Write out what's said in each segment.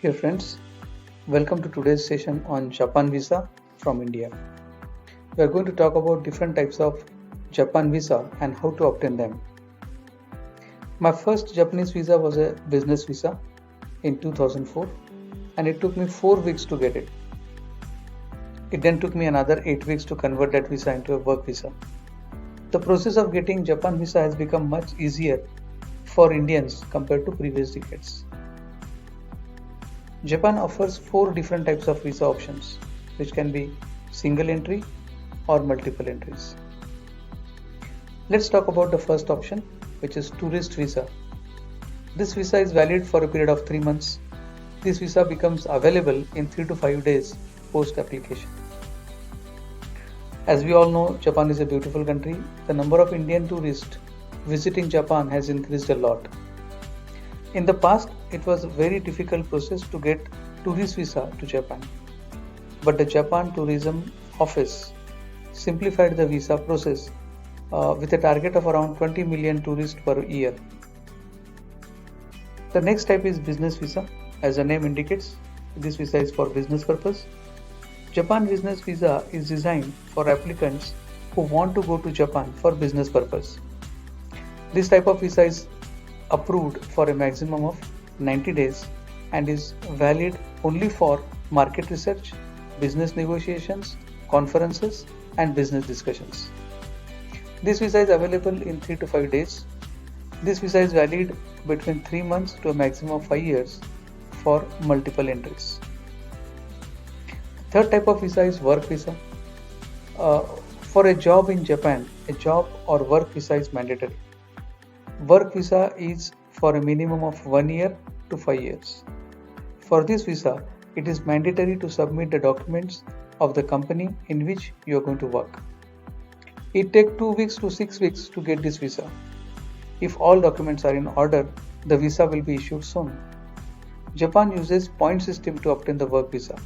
Dear friends, welcome to today's session on Japan visa from India. We are going to talk about different types of Japan visa and how to obtain them. My first Japanese visa was a business visa in 2004 and it took me 4 weeks to get it. It then took me another 8 weeks to convert that visa into a work visa. The process of getting Japan visa has become much easier for Indians compared to previous decades. Japan offers 4 different types of visa options, which can be single entry or multiple entries. Let's talk about the first option, which is tourist visa. This visa is valid for a period of 3 months. This visa becomes available in 3 to 5 days post application. As we all know, Japan is a beautiful country. The number of Indian tourists visiting Japan has increased a lot. In the past, it was a very difficult process to get tourist visa to Japan. But the Japan Tourism Office simplified the visa process with a target of around 20 million tourists per year. The next type is business visa. As the name indicates, this visa is for business purpose. Japan business visa is designed for applicants who want to go to Japan for business purpose. This type of visa is approved for a maximum of 90 days and is valid only for market research, business negotiations, conferences, and business discussions. This visa is available in 3 to 5 days. This visa is valid between 3 months to a maximum of 5 years for multiple entries. Third type of visa is work visa. For a job in Japan, a job or work visa is mandatory. Work visa is for a minimum of 1 year to 5 years. For this visa, it is mandatory to submit the documents of the company in which you are going to work. It takes 2 weeks to 6 weeks to get this visa. If all documents are in order, the visa will be issued soon. Japan uses point system to obtain the work visa.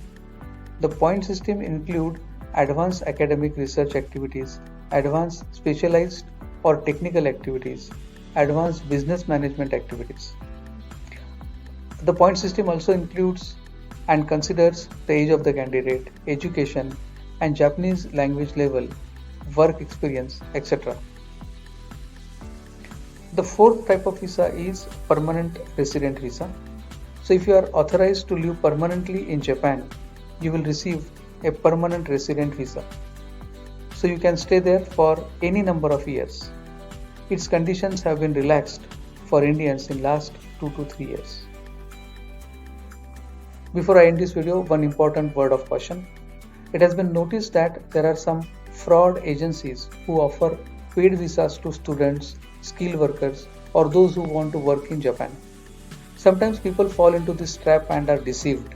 The point system include advanced academic research activities, advanced specialized or technical activities, advanced business management activities. The point system also includes and considers the age of the candidate, education, and Japanese language level, work experience, etc. The fourth type of visa is permanent resident visa. So if you are authorized to live permanently in Japan, you will receive a permanent resident visa. So you can stay there for any number of years. Its conditions have been relaxed for Indians in last 2 to 3 years. Before I end this video, one important word of caution. It has been noticed that there are some fraud agencies who offer paid visas to students, skilled workers, or those who want to work in Japan. Sometimes people fall into this trap and are deceived.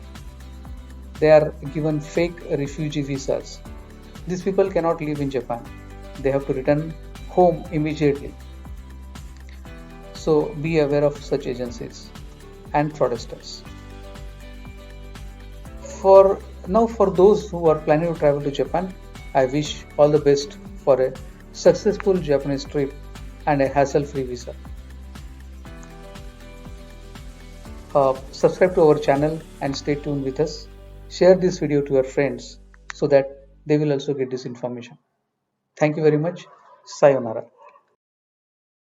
They are given fake refugee visas. These people cannot live in Japan. They have to return home immediately. So be aware of such agencies and fraudsters. For those who are planning to travel to Japan, I wish all the best for a successful Japanese trip and a hassle-free visa. Subscribe to our channel and stay tuned with us. Share this video to your friends so that they will also get this information. Thank you very much. Sayonara.